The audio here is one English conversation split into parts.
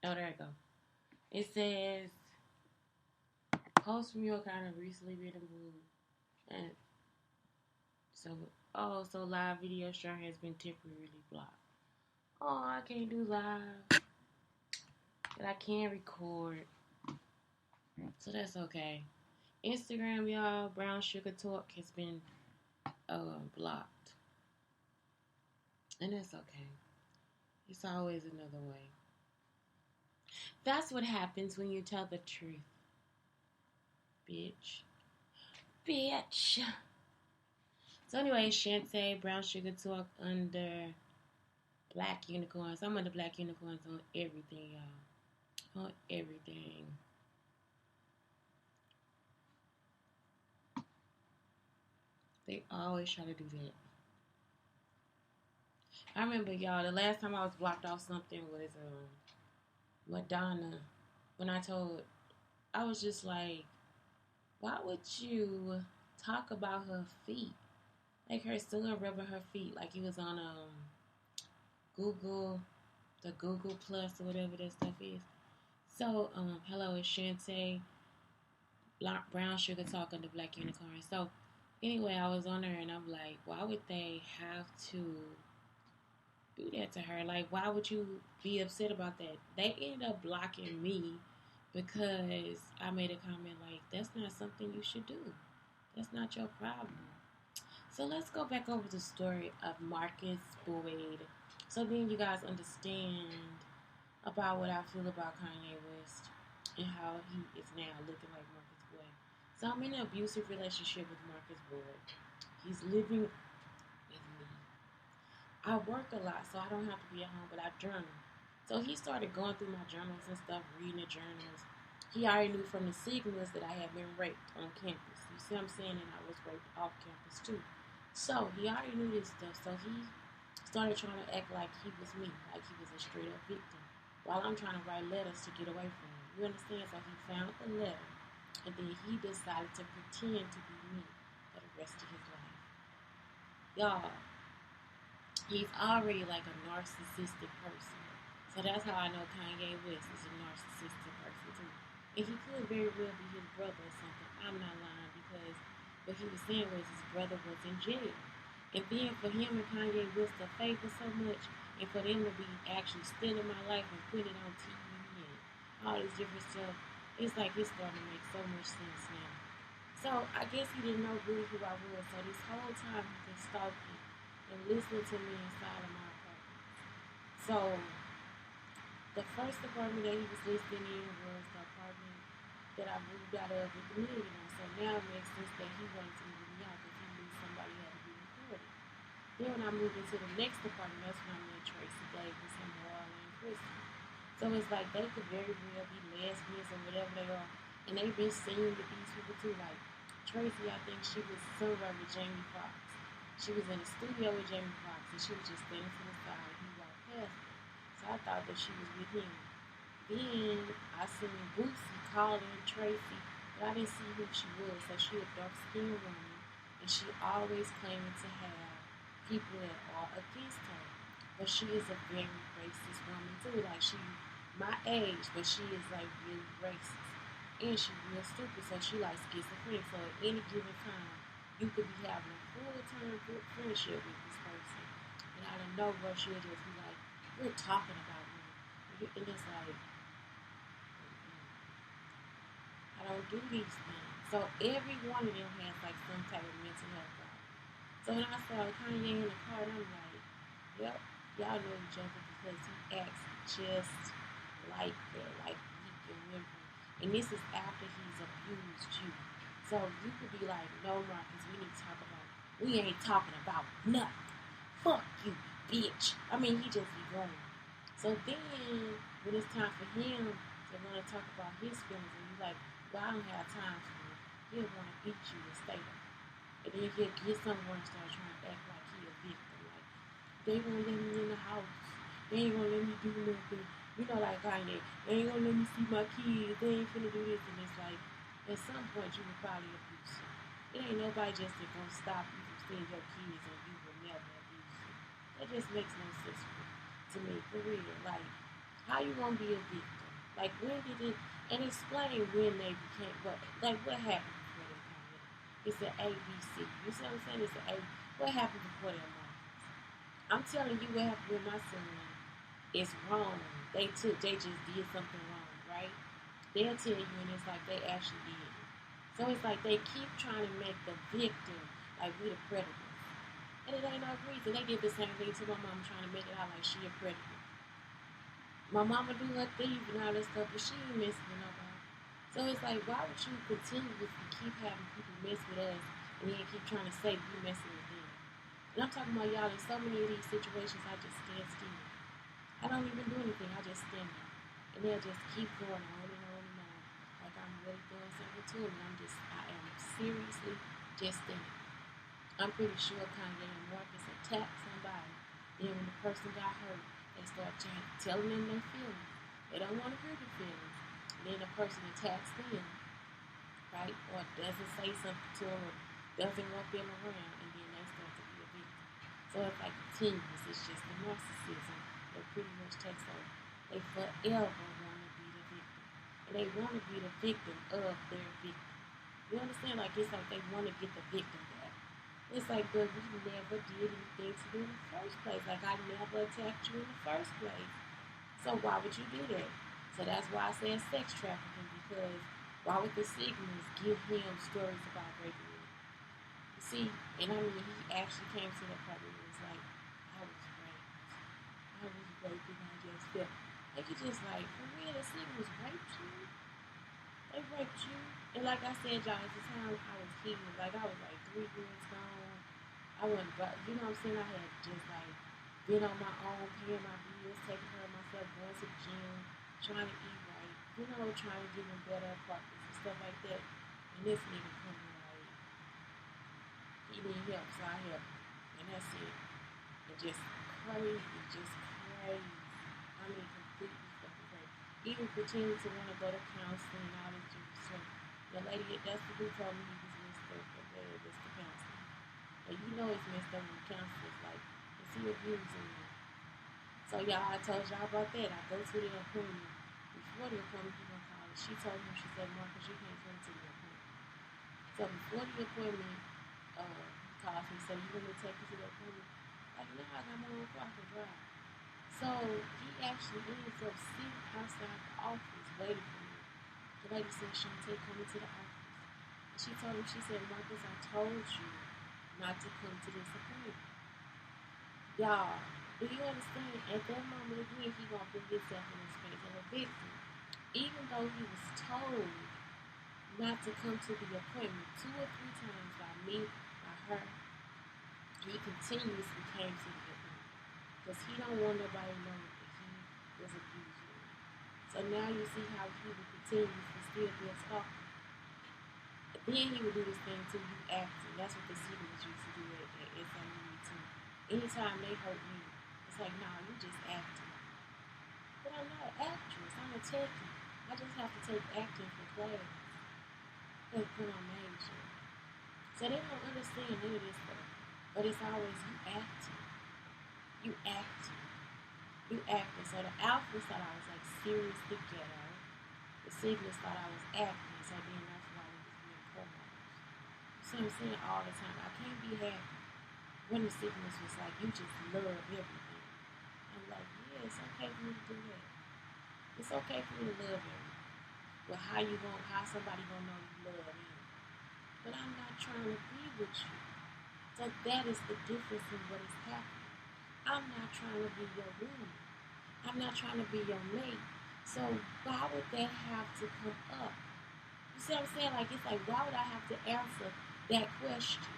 Oh, there you go. It says post from your account have recently been removed, and so so live video sharing has been temporarily blocked. Oh, I can't do live, but I can record, so that's okay. Instagram, y'all, Brown Sugar Talk has been blocked, and that's okay. It's always another way. That's what happens when you tell the truth, bitch. Bitch. So anyway, Shantae, Brown Sugar Talk under Black Unicorns. I'm under Black Unicorns on everything, y'all. On everything. They always try to do that. I remember, y'all, the last time I was blocked off something was Madonna. When I was just like, why would you talk about her feet? Like her son rubbing her feet like he was on Google, the Google Plus or whatever that stuff is. So, hello, it's Shantae, Brown Sugar Talk under Black Unicorn. So, anyway, I was on there and I'm like, why would they have to do that to her? Like, why would you be upset about that? They ended up blocking me because I made a comment like, that's not something you should do. That's not your problem. So let's go back over the story of Marcus Boyd. So then you guys understand about what I feel about Kanye West and how he is now looking like Marcus Boyd. So I'm in an abusive relationship with Marcus Boyd. He's living with me. I work a lot, so I don't have to be at home, but I journal. So he started going through my journals and stuff, reading the journals. He already knew from the signals that I had been raped on campus. You see what I'm saying? And I was raped off campus too. So he already knew this stuff. So he started trying to act like he was me, like he was a straight up victim, while I'm trying to write letters to get away from him. You understand? So he found the letter, and then he decided to pretend to be me for the rest of his life. Y'all, he's already like a narcissistic person. So that's how I know Kanye West is a narcissistic person too. And he could very well be his brother or something. I'm not lying because what he was saying was his brother was in jail. And then for him and Kanye West to favor so much, and for them to be actually stealing my life and putting it on TV and all this different stuff, it's like it's starting to make so much sense now. So I guess he didn't know really who I was. So this whole time he's been stalking and listening to me inside of my apartment. So the first apartment that he was listening in was the apartment that I moved out of with the millionaire. So now it makes sense that he wanted to move me out because he knew somebody had to be recorded. Then when I moved into the next apartment, that's when I met Tracy Davis and Marlon Christie. So it's like they could very well be lesbians or whatever they are. And they've been singing with these people too. Like Tracy, I think she was somewhere with Jamie Foxx. She was in the studio with Jamie Foxx and she was just standing to the side and he walked past her. So I thought that she was with him. Then I seen Boosie calling Tracy, but I didn't see who she was. So she a dark skinned woman and she always claiming to have people that are against her. But she is a very racist woman too. Like she my age, but she is like really racist. And she real stupid, so she like schizophrenic. So at any given time, you could be having a full-time friendship with this person. And out of nowhere, she'll just be like, you're talking about me. And it's like, I don't do these things. So every one of them has like some type of mental health problem. So when I saw Kanye in the car, I'm like, yep, y'all know each other because he acts just like that, like he can remember. And this is after he's abused you. So you could be like, no, Marcus, we ain't talking about nothing. Fuck you, bitch. I mean, he just be going. So then, when it's time for him to want to talk about his feelings, and you're like, well, I don't have time for it, he'll want to beat you and stay there. And then he'll get somewhere and start trying to act like he a victim. Like, they won't let me in the house. They ain't gonna let me do nothing. You know, like Kanye, they ain't gonna let me see my kids. They ain't finna do this. And it's like, at some point, you will probably abuse them. It ain't nobody just that gonna stop you from seeing your kids and you will never abuse them. That just makes no sense to me, for real. Like, How you gonna be a victim? Like when did it? And explain when they became what? Like what happened before they came in? It's an ABC. You see what I'm saying? It's an A. What happened before their markers? I'm telling you what happened with my son. It's wrong. They just did something wrong, right? They'll tell you, and it's like they actually did it. So it's like they keep trying to make the victim like we the predators. And it ain't no reason. They did the same thing to my mom, trying to make it out like she a predator. My mama do her thing and all that stuff, but she ain't messing with nobody. So it's like, why would you continuously keep having people mess with us and then keep trying to say you messing with them? And I'm talking about y'all in so many of these situations, I just stand still. I don't even do anything. I just stand there. And they'll just keep going on and on and on. Like I'm really doing something to them. I am seriously just standing. I'm pretty sure Kanye and Marcus attacked somebody. Then when the person got hurt, they start telling them their feelings. They don't want to hear the feelings. And then the person attacks them, right? Or doesn't say something to them, or doesn't want them around, and then they start to be a victim. So it's like continuous. It's just the narcissism that pretty much takes over. They forever want to be the victim. And they want to be the victim of their victim. You understand? Like it's like they want to get the victim back. It's like, but we never did anything to you in the first place. Like I never attacked you in the first place. So why would you do that? So that's why I said sex trafficking, because why would the Sigmas give him stories about raping me? You see, and I mean, he actually came to the part where it was like, I was raped. I was raped and I just felt like you just like, for real, the Sigmas raped you? They raped you? And like I said, y'all, at the time I was healed. Like I was like 3 years gone. I wasn't, you know what I'm saying? I had just like been on my own, paying my bills, taking care of myself, going to the gym, trying to eat right, you know, trying to get in better apartments and stuff like that. And this nigga coming like, he needed help, so I helped him. And that's it. And just crazy, just crazy. I mean, completely fucking crazy. Even pretending to want to go to counseling and all this different stuff. The lady, that's the dude told me he was messed up, and it was the counseling. And you know it's messed up when the counselor's like, is he abusing me? So y'all, I told y'all about that. I go to the appointment. Before the appointment, he gonna call. She told him, she said, Marcus, you can't come to the appointment. So before the appointment, he calls me and said, you want me to take you to the appointment? Like, no, I got my own car, I can drive. So he actually ends up sitting outside the office waiting for me. The lady said, Shantae, come into the office. And she told him, she said, Marcus, I told you not to come to this appointment. Y'all, do you understand? At that moment again, he gonna put himself in the space of a victim. Even though he was told not to come to the appointment 2 or 3 times by me, by her, he continuously came to the appointment. Because he don't want nobody to know that he was abused. So now you see how he would continuously still be a stalker. Then he would do this thing to you acting. That's what the Seagulls used to do at SMU too. Anytime they hurt me, it's like, nah, you just acting. But I'm not an actress. I'm a techie. I just have to take acting for class. When I'm major. So they don't understand none of this stuff. But it's always you acting. You acting. You acting. So the Alphas thought I was like seriously ghetto. The Sigmas thought I was acting. So then that's why they was being promoters. So I'm saying all the time, I can't be happy. When the Sigmas was like, you just love everything. I'm like, yeah, it's okay for me to do that. It's okay for me to love everything. But how somebody gonna know you love me? But I'm not trying to be with you. So that is the difference in what is happening. I'm not trying to be your woman. I'm not trying to be your mate. So why would that have to come up? You see what I'm saying? Like, it's like, why would I have to answer that question?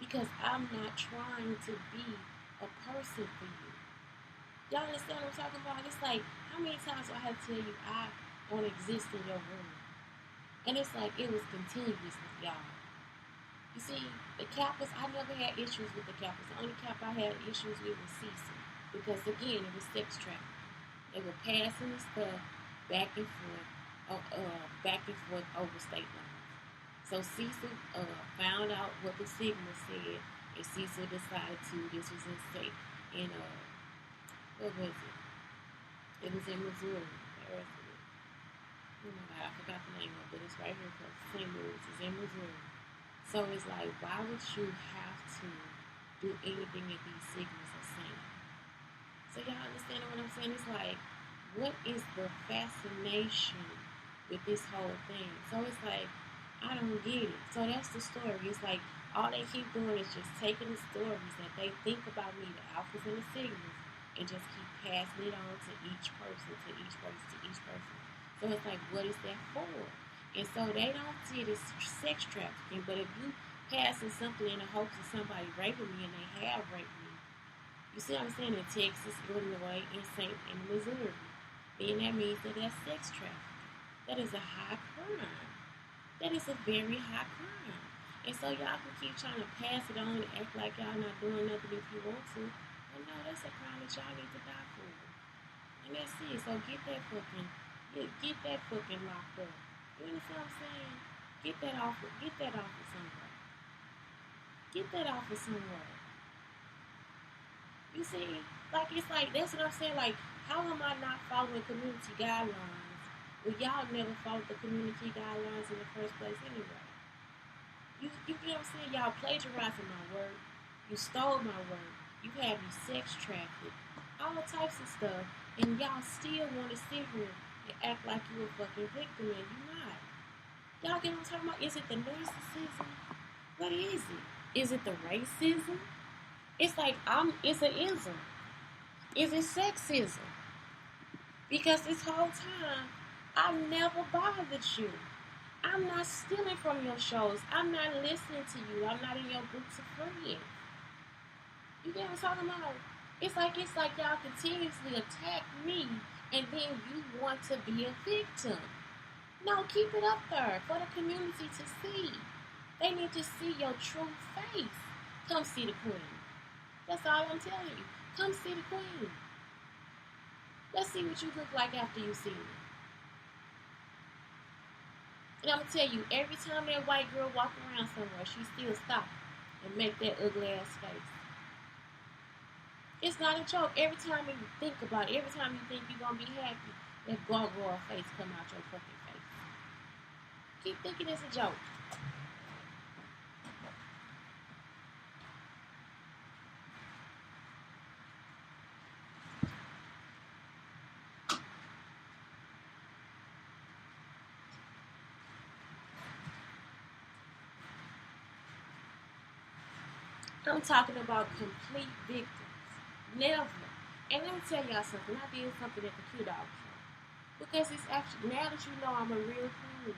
Because I'm not trying to be a person for you. Y'all understand what I'm talking about? It's like, how many times do I have to tell you I don't exist in your room? And it's like, it was continuous with y'all. You see, the Kappas, I never had issues with the Kappas. The only Kappa I had issues with was Cecil. Because, again, it was sex trafficking. They were passing the stuff back and forth over state lines. So Cecil found out what the Sigma said, and Cecil decided to, this was in state, in, what was it? It was in Missouri. Oh my God, I forgot the name of it, but it's right here close to St. Louis. It's in Missouri. So it's like, why would you have to do anything that these signals are saying? So y'all understand what I'm saying? It's like, what is the fascination with this whole thing? So it's like, I don't get it. So that's the story. It's like all they keep doing is just taking the stories that they think about me, the alphas and the sigmas, and just keep passing it on to each person, to each person, to each person. So it's like, what is that for? And so they don't see it as sex trafficking. But if you passing something in the hopes of somebody raping me and they have raped me, you see what I'm saying? In Texas, Illinois, in Missouri, then that means that that's sex trafficking. That is a high crime. That is a very high crime. And so y'all can keep trying to pass it on and act like y'all not doing nothing if you want to. But no, that's a crime that y'all need to die for. And that's it. So get that fucking locked up. You understand what I'm saying? Get that off of somewhere. Get that off of somewhere. You see, like it's like that's what I'm saying. Like, how am I not following community guidelines? Well, y'all never followed the community guidelines in the first place anyway. You get what I'm saying? Y'all plagiarizing my work. You stole my work. You had me sex trafficked. All types of stuff. And y'all still want to sit here and act like you a fucking victim and you're not. Y'all get what I'm talking about? Is it the narcissism? What is it? Is it the racism? It's like it's an ism. Is it sexism? Because this whole time I never bothered you. I'm not stealing from your shows. I'm not listening to you. I'm not in your groups of friends. You get what I'm talking about? It's like y'all continuously attack me and then you want to be a victim. No, keep it up there for the community to see. They need to see your true face. Come see the queen. That's all I'm telling you. Come see the queen. Let's see what you look like after you see me. And I'm going to tell you, every time that white girl walk around somewhere, she still stop and make that ugly ass face. It's not a joke. Every time you think about it, every time you think you're going to be happy, that gargoyle face come out your fucking face. Keep thinking it's a joke. I'm talking about complete victims. Never. And let me tell y'all something. I did something at the Q Dog show. Because it's actually, now that you know I'm a real queen,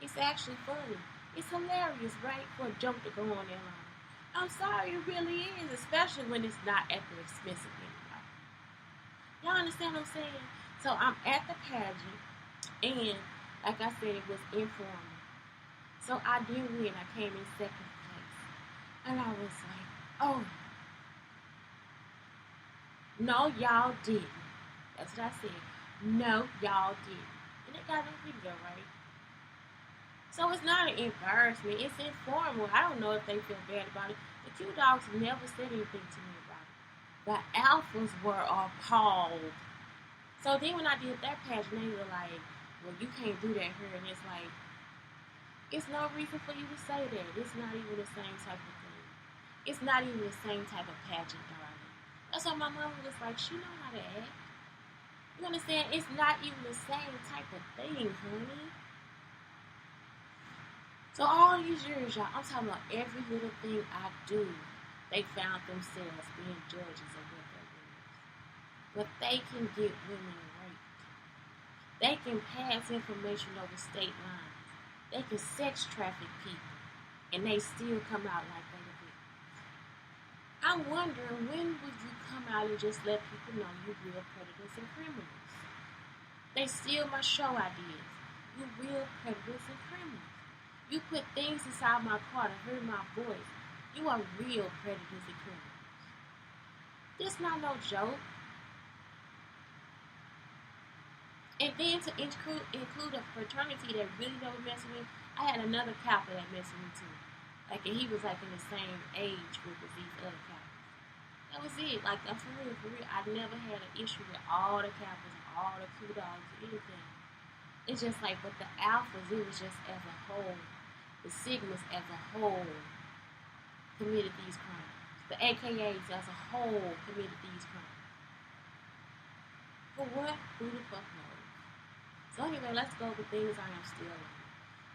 it's actually funny. It's hilarious, right? For a joke to go on that line. I'm sorry, it really is. Especially when it's not at the expense of anybody. Y'all understand what I'm saying? So I'm at the pageant, and like I said, it was informal. So I did win. I came in second place. And I was like, oh, no, y'all didn't. That's what I said. No, y'all didn't. And it got no video, right? So it's not an embarrassment. It's informal. I don't know if they feel bad about it. The Q Dogs never said anything to me about it. The alphas were appalled. So then when I did that pageant, they were like, well, you can't do that here. And it's like, it's no reason for you to say that. It's not even the same type of thing. It's not even the same type of pageant, darling. That's why my mom was like, she know how to act. You understand? It's not even the same type of thing, honey. So all these years, y'all, I'm talking about every little thing I do, they found themselves being judges of what they're doing. But they can get women raped. They can pass information over state lines. They can sex traffic people. And they still come out like they the victims. I'm wondering, when would you come out and just let people know you real predators and criminals? They steal my show ideas. You real predators and criminals. You put things inside my car to hear my voice. You are real predators and criminals. This not no joke. And then to include a fraternity that really don't mess with me, I had another Kappa that messed with me too. Like, and he was like in the same age group as these other Kappas. That was it. Like, I'm for real. I never had an issue with all the Kappas and all the kudos, anything. It's just like, but the alphas, it was just as a whole, the sigmas as a whole committed these crimes. The AKAs as a whole committed these crimes. For what? Who the fuck knows? So anyway, let's go with things I am still learning.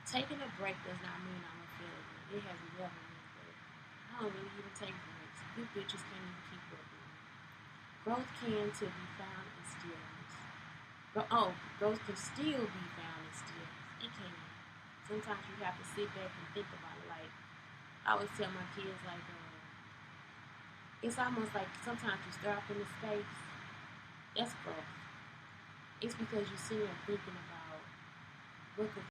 Taking a break does not mean I'm a failure. It has never meant that. I don't really even take breaks. You bitches can't even keep up with me. Growth can to be found in stillness. Growth can still be found in stillness. It can. Sometimes you have to sit back and think about it. Like, I always tell my kids, like, it's almost like sometimes you start off in the space. That's growth. It's because you're sitting there thinking about what could